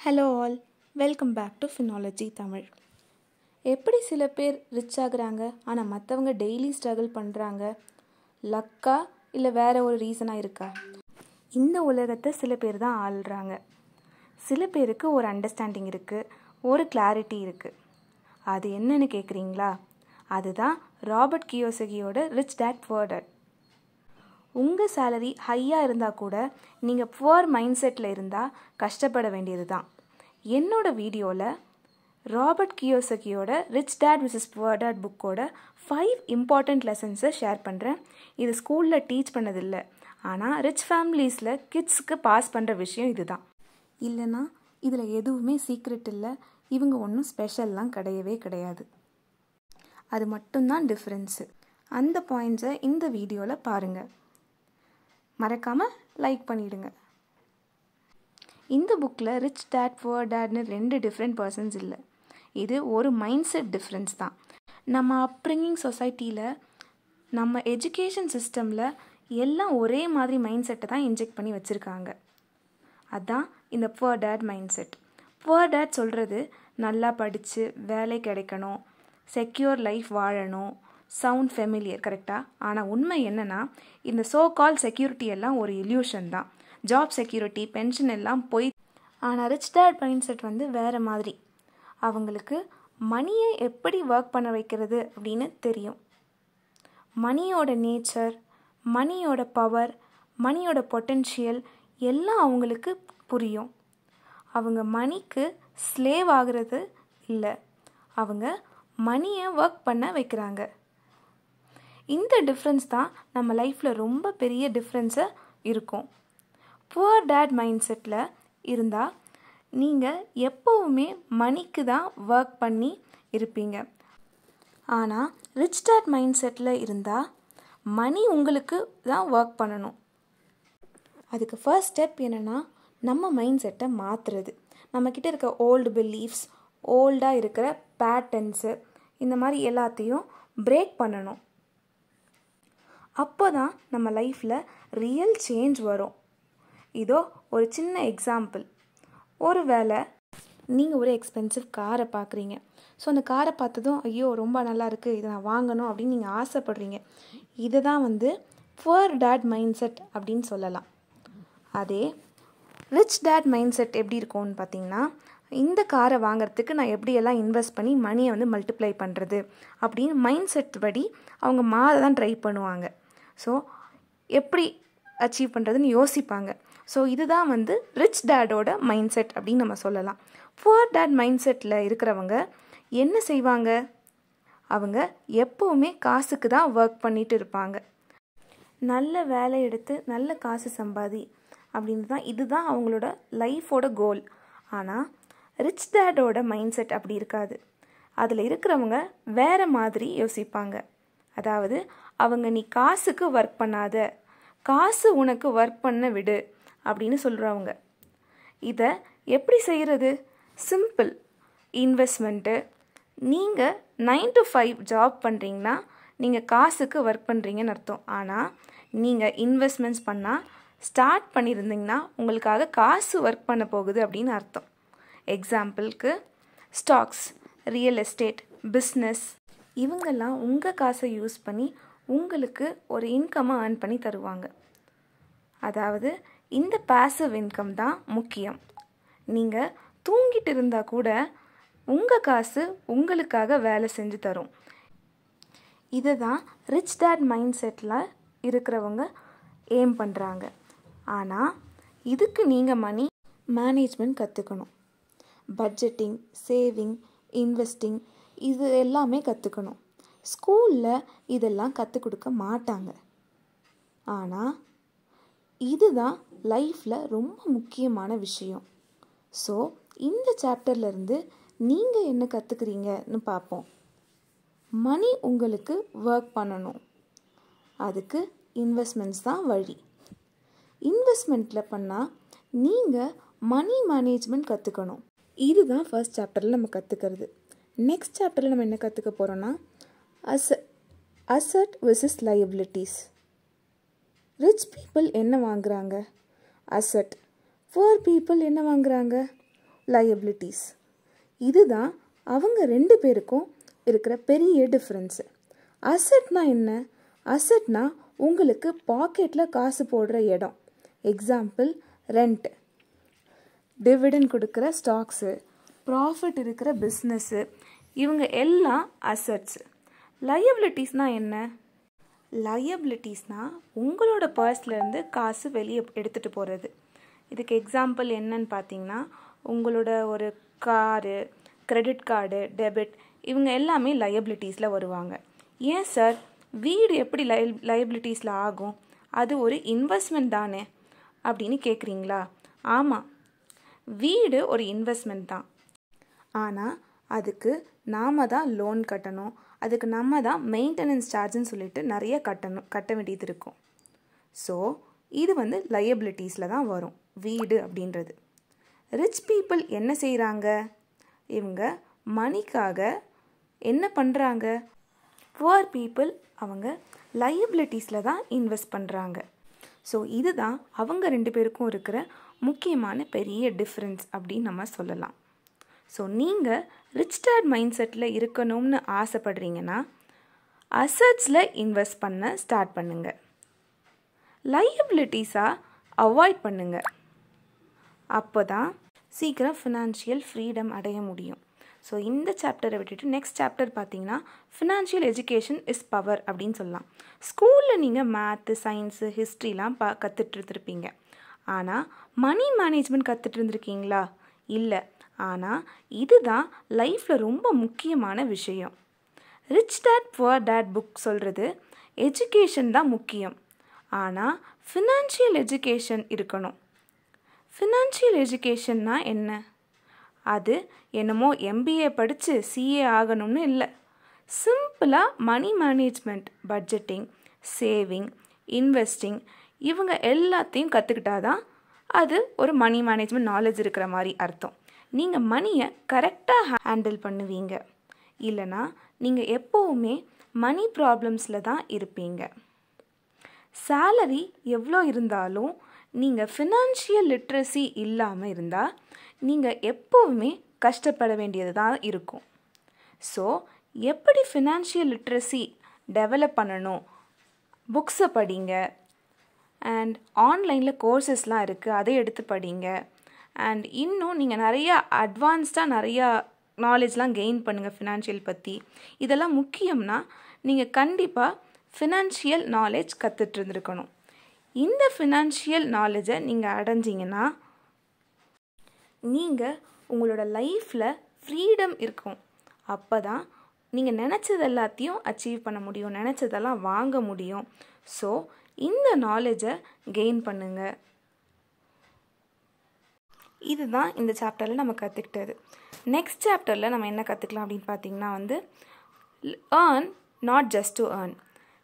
Hello all, welcome back to Finology Tamil. எப்படி சில பேர் ரிச் ஆகுறாங்க, ஆனால் மற்றவங்க டெய்லி ஸ்ட்ரகிள் பண்ணுறாங்க? லக்கா இல்லை வேறு ஒரு ரீசனாக இருக்கா? இந்த உலகத்தை சில பேர் தான் ஆள்றாங்க. சில பேருக்கு ஒரு அண்டர்ஸ்டாண்டிங் இருக்குது, ஒரு கிளாரிட்டி இருக்குது. அது என்னன்னு கேட்குறீங்களா? அதுதான் ராபர்ட் கியோசகியோட ரிச் டேட் புவர் டேட். உங்கள் சேலரி ஹையாக இருந்தால் கூட நீங்கள் புவர் மைண்ட் செட்டில் இருந்தால் கஷ்டப்பட வேண்டியது தான். என்னோடய வீடியோவில் ராபர்ட் கியோசகியோட rich dad versus poor dad புக்கோட 5 இம்பார்ட்டண்ட் லெசன்ஸை ஷேர் பண்ணுறேன். இது ஸ்கூலில் டீச் பண்ணதில்லை, ஆனால் ரிச் ஃபேமிலிஸில் கிட்ஸுக்கு பாஸ் பண்ணுற விஷயம் இதுதான். இல்லைனா இதில் எதுவுமே சீக்ரெட் இல்லை, இவங்க ஒன்றும் ஸ்பெஷல்லாம் கிடையவே கிடையாது. அது மட்டும்தான் டிஃப்ரென்ஸு. அந்த பாயிண்ட்ஸை இந்த வீடியோவில் பாருங்கள். மறக்காமல் லைக் பண்ணிவிடுங்க. இந்த புக்கில் ரிச் டேட் புவர் டேட்னு 2 டிஃப்ரெண்ட் பர்சன்ஸ் இல்லை. இது ஒரு மைண்ட் செட் டிஃப்ரென்ஸ் தான். நம்ம அப்ரிங்கிங் சொசைட்டியில், நம்ம எஜுகேஷன் சிஸ்டமில் எல்லாம் ஒரே மாதிரி மைண்ட் செட்டை தான் இன்ஜெக்ட் பண்ணி வச்சுருக்காங்க. அதுதான் இந்த poor dad mind set. Poor dad சொல்கிறது நல்லா படித்து வேலை கிடைக்கணும், செக்யூர் லைஃப் வாழணும், சவுண்ட் ஃபெமிலியர், கரெக்டாக? ஆனால் உண்மை என்னென்னா, இந்த சோ கால் செக்யூரிட்டி எல்லாம் ஒரு இல்யூஷன் தான். ஜாப் செக்யூரிட்டி, பென்ஷன் எல்லாம் போய். ஆனால் ரிச் டேட் மைண்ட் செட் வேறு மாதிரி. அவங்களுக்கு மணியை எப்படி ஒர்க் பண்ண வைக்கிறது அப்படின்னு தெரியும். மணியோட நேச்சர், மணியோட பவர், மணியோட பொட்டென்ஷியல் எல்லாம் அவங்களுக்கு புரியும். அவங்க மணிக்கு ஸ்லேவ் ஆகிறது இல்லை, அவங்க மணியை ஒர்க் பண்ண வைக்கிறாங்க. இந்த டிஃப்ரென்ஸ் தான் நம்ம லைஃப்பில் ரொம்ப பெரிய டிஃப்ரென்ஸாக இருக்கும். புவர் டேட் மைண்ட் செட்டில் இருந்தால் நீங்கள் எப்போவுமே மணிக்கு தான் ஒர்க் பண்ணி இருப்பீங்க. ஆனால் ரிச் டேட் மைண்ட் செட்டில் இருந்தால் மணி உங்களுக்கு தான் ஒர்க் பண்ணணும். அதுக்கு ஃபர்ஸ்ட் ஸ்டெப் என்னென்னா, நம்ம மைண்ட் செட்டை மாற்றுறது. நம்மக்கிட்ட இருக்க ஓல்டு பிலீஃப்ஸ், ஓல்டாக இருக்கிற பேட்டர்ன்ஸு, இந்த மாதிரி எல்லாத்தையும் பிரேக் பண்ணணும். அப்போ தான் நம்ம லைஃப்பில் ரியல் சேஞ்ச் வரும். இதோ ஒரு சின்ன எக்ஸாம்பிள். ஒரு வேளை நீங்கள் ஒரு எக்ஸ்பென்சிவ் காரை பார்க்குறீங்க. ஸோ அந்த காரை பார்த்ததும் ஐயோ ரொம்ப நல்லா இருக்குது, இதை நான் வாங்கணும் அப்படின்னு நீங்கள் ஆசைப்படுறீங்க. இதை தான் புவர் டேட் மைண்ட் செட் அப்படின்னு சொல்லலாம். அதே ரிச் டேட் மைண்ட் செட் எப்படி இருக்கும்னு பார்த்தீங்கன்னா, இந்த காரை வாங்கிறதுக்கு நான் எப்படியெல்லாம் இன்வெஸ்ட் பண்ணி மணியை மல்டிப்ளை பண்ணுறது அப்படின்னு மைண்ட் செட் படி அவங்க மாற தான் ட்ரை பண்ணுவாங்க. ஸோ எப்படி அச்சீவ் பண்ணுறதுன்னு யோசிப்பாங்க. ஸோ இதுதான் ரிச் டேடோட மைண்ட் செட் அப்படின்னு நம்ம சொல்லலாம். புவர் டேட் மைண்ட் செட்டில் இருக்கிறவங்க என்ன செய்வாங்க? அவங்க எப்போவுமே காசுக்கு தான் ஒர்க் பண்ணிட்டு இருப்பாங்க. நல்ல வேலை எடுத்து நல்ல காசு சம்பாதி அப்படின்னு தான், இதுதான் அவங்களோட லைஃபோட கோல். ஆனால் ரிச் டேடோட மைண்ட் செட் அப்படி இருக்காது. அதில் இருக்கிறவங்க வேறு மாதிரி யோசிப்பாங்க. அதாவது அவங்க நீ காசுக்கு ஒர்க் பண்ணாத, காசு உனக்கு ஒர்க் பண்ண விடு அப்படின்னு சொல்கிறவங்க. இதை எப்படி செய்கிறது? சிம்பிள். இன்வெஸ்ட்மெண்ட்டு. நீங்கள் 9 to 5 ஜாப் பண்ணுறீங்கன்னா நீங்கள் காசுக்கு ஒர்க் பண்ணுறீங்கன்னு அர்த்தம். ஆனால் நீங்கள் இன்வெஸ்ட்மெண்ட்ஸ் பண்ணால் ஸ்டார்ட் பண்ணியிருந்தீங்கன்னா உங்களுக்காக காசு ஒர்க் பண்ண போகுது அப்படின்னு அர்த்தம். எக்ஸாம்பிளுக்கு ஸ்டாக்ஸ், ரியல் எஸ்டேட், பிஸ்னஸ், இவங்கெல்லாம் உங்கள் காசை யூஸ் பண்ணி உங்களுக்கு ஒரு இன்கம்மை ஏர்ன் பண்ணி தருவாங்க. அதாவது இந்த பாசிவ் இன்கம் தான் முக்கியம். நீங்கள் தூங்கிட்டு இருந்தால் கூட உங்கள் காசு உங்களுக்காக வேலை செஞ்சு தரும். இதை தான் ரிச் டேட் மைண்ட் செட்டில் இருக்கிறவங்க எய்ம் பண்ணுறாங்க. ஆனால் இதுக்கு நீங்கள் மணி மேனேஜ்மெண்ட் கற்றுக்கணும். பட்ஜெட்டிங், சேவிங், இன்வெஸ்டிங், இது எல்லாமே கற்றுக்கணும். ஸ்கூலில் இதெல்லாம் கற்றுக் கொடுக்க மாட்டாங்க. ஆனால் இதுதான் லைஃப்பில் ரொம்ப முக்கியமான விஷயம். ஸோ இந்த சாப்டர்லேருந்து நீங்கள் என்ன கற்றுக்குறீங்கன்னு பார்ப்போம். மணி உங்களுக்கு ஒர்க் பண்ணணும். அதுக்கு இன்வெஸ்ட்மெண்ட்ஸ் தான் வழி. இன்வெஸ்ட்மெண்ட்டில் பண்ணால் நீங்கள் மணி மேனேஜ்மெண்ட் கற்றுக்கணும். இதுதான் ஃபர்ஸ்ட் சாப்டரில் நம்ம கற்றுக்கிறது. நெக்ஸ்ட் சாப்டரில் நம்ம என்ன கற்றுக்க போகிறோன்னா, asset versus liabilities. Rich people என்ன வாங்குறாங்க? அசட். புவர் பீப்புள் என்ன வாங்குறாங்க? லயபிலிட்டிஸ். இதுதான் அவங்க ரெண்டு பேருக்கும் இருக்கிற பெரிய டிஃப்ரென்ஸு. அசட்னா என்ன? அசட்னா உங்களுக்கு பாக்கெட்டில் காசு போடுற இடம். எக்ஸாம்பிள் ரெண்ட், டிவிடெண்ட் கொடுக்குற ஸ்டாக்ஸு, ப்ராஃபிட் இருக்கிற பிஸ்னஸ்ஸு, இவங்க எல்லாம் அசட்ஸு. லயபிலிட்டிஸ்னால் என்ன? லயபிலிட்டிஸ்னால் உங்களோட பர்ஸ்லேருந்து காசு வெளியே எடுத்துகிட்டு போகிறது. இதுக்கு எக்ஸாம்பிள் என்னன்னு பார்த்தீங்கன்னா, உங்களோட ஒரு காரு, கிரெடிட் கார்டு, டெபிட், இவங்க எல்லாமே லயபிலிட்டிஸில் வருவாங்க. ஏன் சார் வீடு எப்படி லயபிலிட்டிஸில் ஆகும்? அது ஒரு இன்வெஸ்ட்மெண்ட் தானே அப்படின்னு கேட்குறீங்களா? ஆமாம், வீடு ஒரு இன்வெஸ்ட்மெண்ட் தான். ஆனால் அதுக்கு நாம் தான் லோன் கட்டணும், அதுக்கு நம்ம தான் மெயின்டெனன்ஸ் சார்ஜுன்னு சொல்லிட்டு நிறைய கட்ட வேண்டியது இருக்கும். ஸோ இது லயபிலிட்டிஸில் தான் வரும் வீடு அப்படின்றது. ரிச் பீப்புள் என்ன செய்கிறாங்க? இவங்க மணிக்காக என்ன பண்ணுறாங்க? புவர் பீப்புள் அவங்க லயபிலிட்டிஸில் தான் இன்வெஸ்ட் பண்ணுறாங்க. ஸோ இதுதான் அவங்க ரெண்டு பேருக்கும் இருக்கிற முக்கியமான பெரிய டிஃப்ரென்ஸ் அப்படின்னு நம்ம சொல்லலாம். ஸோ நீங்கள் ரிச் டாட் மைண்ட் செட்டில் இருக்கணும்னு ஆசைப்படுறீங்கன்னா அசட்ஸில் இன்வெஸ்ட் பண்ண ஸ்டார்ட் பண்ணுங்கள். லயபிலிட்டிஸாக அவாய்ட் பண்ணுங்கள். அப்போ தான் சீக்கிரம் ஃபினான்ஷியல் ஃப்ரீடம் அடைய முடியும். ஸோ இந்த சாப்டரை விட்டுட்டு நெக்ஸ்ட் சாப்டர் பார்த்தீங்கன்னா ஃபினான்ஷியல் எஜுகேஷன் இஸ் பவர் அப்படின்னு சொல்லலாம். ஸ்கூலில் நீங்கள் மேத்து, சயின்ஸு, ஹிஸ்ட்ரிலாம் கற்றுட்டு இருந்திருப்பீங்க. ஆனால் மணி மேனேஜ்மெண்ட் கற்றுட்டு இருந்திருக்கீங்களா? இல்லை. ஆனால் இதுதான் லைஃப்பில் ரொம்ப முக்கியமான விஷயம். Rich dad poor dad book சொல்கிறது எஜுகேஷன் தான் முக்கியம், ஆனால் ஃபினான்ஷியல் எஜுகேஷன் இருக்கணும். ஃபினான்ஷியல் எஜுகேஷன்னா என்ன? அது என்னமோ MBA படித்து CA ஆகணும்னு இல்லை. சிம்பிளாக money management, budgeting, saving, investing இவங்க எல்லாத்தையும் கற்றுக்கிட்டாதான் அது ஒரு மணி மேனேஜ்மெண்ட் நாலேஜ் இருக்கிற மாதிரி அர்த்தம். நீங்கள் மணியை கரெக்டாக ஹேண்டில் பண்ணுவீங்க. இல்லைனா நீங்கள் எப்போவுமே மணி ப்ராப்ளம்ஸில் தான் இருப்பீங்க. சேலரி எவ்வளோ இருந்தாலும் நீங்கள் ஃபினான்ஷியல் லிட்ரஸி இல்லாமல் இருந்தால் நீங்கள் எப்போவுமே கஷ்டப்பட வேண்டியது தான் இருக்கும். ஸோ எப்படி ஃபினான்ஷியல் லிட்ரஸி டெவலப் பண்ணணும்? புக்ஸை படிங்க, அண்ட் ஆன்லைனில் கோர்சஸ்லாம் இருக்குது, அதை எடுத்து படிங்க. அண்ட் இன்னும் நீங்கள் நிறையா அட்வான்ஸ்டாக நிறையா நாலேஜ்லாம் கெயின் பண்ணுங்கள் ஃபினான்ஷியல் பற்றி. இதெல்லாம் முக்கியம்னா நீங்கள் கண்டிப்பாக ஃபினான்ஷியல் நாலேஜ் கற்றுட்டு இருந்துருக்கணும். இந்த ஃபினான்ஷியல் நாலேஜை நீங்கள் அடைஞ்சிங்கன்னா நீங்கள் உங்களோட லைஃப்பில் ஃப்ரீடம் இருக்கும். அப்போ தான் நீங்கள் நினச்சது எல்லாத்தையும் அச்சீவ் பண்ண முடியும், நினச்சதெல்லாம் வாங்க முடியும். ஸோ இந்த நாலேஜை கெயின் பண்ணுங்கள். இதுதான் இந்த சாப்டரில் நம்ம கற்றுக்கிட்டது. நெக்ஸ்ட் சாப்டரில் நம்ம என்ன கற்றுக்கலாம் அப்படின்னு பார்த்தீங்கன்னா earn not just to earn.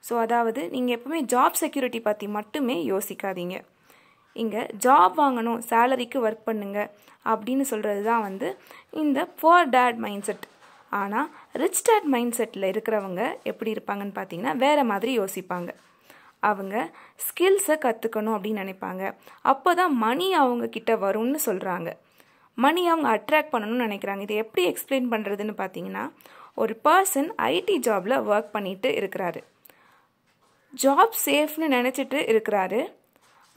So அதாவது நீங்கள் எப்பவுமே ஜாப் செக்யூரிட்டி பற்றி மட்டுமே யோசிக்காதீங்க. இங்கே ஜாப் வாங்கணும், சேலரிக்கு ஒர்க் பண்ணுங்க அப்படின்னு சொல்கிறது தான் இந்த புவர் டாட் மைண்ட் செட். ஆனால் ரிச் டாட் மைண்ட் செட்டில் இருக்கிறவங்க எப்படி இருப்பாங்கன்னு பார்த்தீங்கன்னா வேறு மாதிரி யோசிப்பாங்க. அவங்க ஸ்கில்ஸை கற்றுக்கணும் அப்படின்னு நினைப்பாங்க. அப்போ தான் மணி அவங்கக்கிட்ட வரும்னு சொல்கிறாங்க. மணி அவங்க அட்ராக்ட் பண்ணணும்னு நினைக்கிறாங்க. இதை எப்படி எக்ஸ்பிளைன் பண்ணுறதுன்னு பார்த்தீங்கன்னா, ஒரு பர்சன் ஐடி ஜாபில் ஒர்க் பண்ணிட்டு இருக்கிறாரு. ஜாப் சேஃப்னு நினச்சிட்டு இருக்கிறாரு.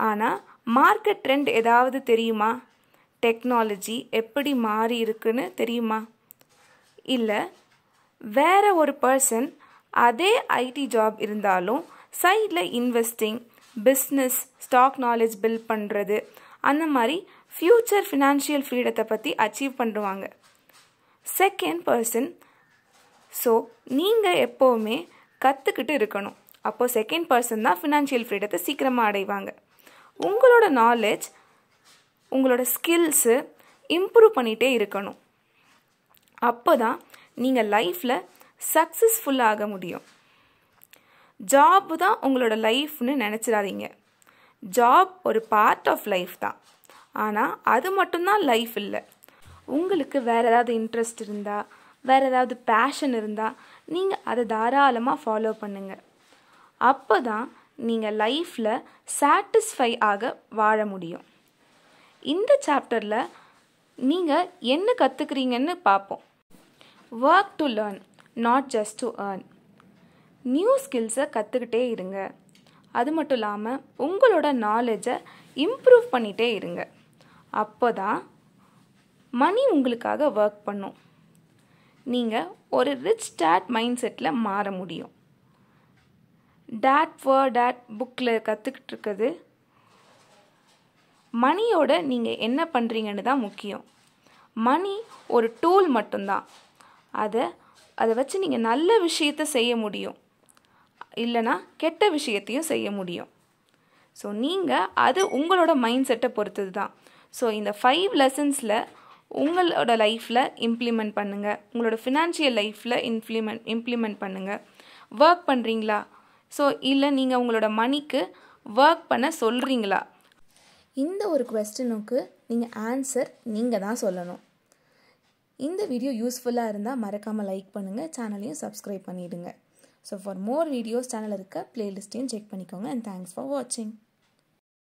ஆனால் மார்க்கெட் ட்ரெண்ட் ஏதாவது தெரியுமா? டெக்னாலஜி எப்படி மாறி இருக்குன்னு தெரியுமா? இல்லை. வேற ஒரு பர்சன் அதே ஐடி ஜாப் இருந்தாலும் சைடில் investing, business, stock knowledge build பண்ணுறது, அந்த மாதிரி ஃப்யூச்சர் ஃபினான்ஷியல் ஃப்ரீடத்தை பற்றி அச்சீவ் பண்ணுவாங்க. Second person. ஸோ நீங்கள் எப்போவுமே கற்றுக்கிட்டு இருக்கணும். அப்போது செகண்ட் பர்சன் தான் ஃபினான்ஷியல் ஃப்ரீடத்தை சீக்கிரமாக அடைவாங்க. உங்களோட நாலேஜ், உங்களோட ஸ்கில்ஸு இம்ப்ரூவ் பண்ணிகிட்டே இருக்கணும். அப்போ தான் நீங்கள் லைஃப்பில் சக்ஸஸ்ஃபுல்லாக முடியும். ஜாப் தான் உங்களோட லைஃப்னு நினச்சிடாதீங்க. ஜாப் ஒரு பார்ட் ஆஃப் லைஃப் தான். ஆனால் அது மட்டும்தான் லைஃப் இல்லை. உங்களுக்கு வேறு ஏதாவது இன்ட்ரெஸ்ட் இருந்தால், வேறு ஏதாவது பேஷன் இருந்தால் நீங்கள் அதை தாராளமாக ஃபாலோ பண்ணுங்கள். அப்போ தான் நீங்கள் லைஃப்பில் சாட்டிஸ்ஃபை ஆக வாழ முடியும். இந்த சாப்டரில் நீங்கள் என்ன கற்றுக்குறீங்கன்னு பார்ப்போம். Work to learn, not just to earn. New ஸ்கில்ஸை கற்றுக்கிட்டே இருங்க. அது மட்டும் இல்லாமல் உங்களோட நாலேஜை இம்ப்ரூவ் பண்ணிகிட்டே இருங்க. அப்போ தான் மணி உங்களுக்காக ஒர்க் பண்ணும். நீங்கள் ஒரு ரிச் டேட் மைண்ட் செட்டில் மாற முடியும். டேட் ஃபார் டேட் புக்கில் கற்றுக்கிட்டு இருக்குது மணியோட நீங்கள் என்ன பண்ணுறீங்கன்னு தான் முக்கியம். மணி ஒரு டூல் மட்டும்தான். அதை வச்சு நீங்கள் நல்ல விஷயத்தை செய்ய முடியும், இல்லைனா கெட்ட விஷயத்தையும் செய்ய முடியும். ஸோ நீங்கள் அது உங்களோட மைண்ட் செட்டை பொறுத்தது தான். ஸோ இந்த 5 லெசன்ஸில் உங்களோட லைஃப்பில் இம்ப்ளிமெண்ட் பண்ணுங்கள். உங்களோட ஃபினான்ஷியல் லைஃப்பில் இம்ப்ளிமெண்ட் பண்ணுங்கள். ஒர்க் பண்ணுறீங்களா? ஸோ இல்லை நீங்கள் உங்களோட மணிக்கு ஒர்க் பண்ண சொல்கிறீங்களா? இந்த ஒரு குவெஸ்டனுக்கு நீங்கள் ஆன்சர் நீங்கள் தான் சொல்லணும். இந்த வீடியோ யூஸ்ஃபுல்லாக இருந்தால் மறக்காமல் லைக் பண்ணுங்கள், சேனலையும் சப்ஸ்கிரைப் பண்ணிவிடுங்க. So for more videos channel இருக்க பிளேலிஸ்ட்டையும் செக் பண்ணிக்கோங்க. அண்ட் தேங்க்ஸ் ஃபார் வாட்சிங்.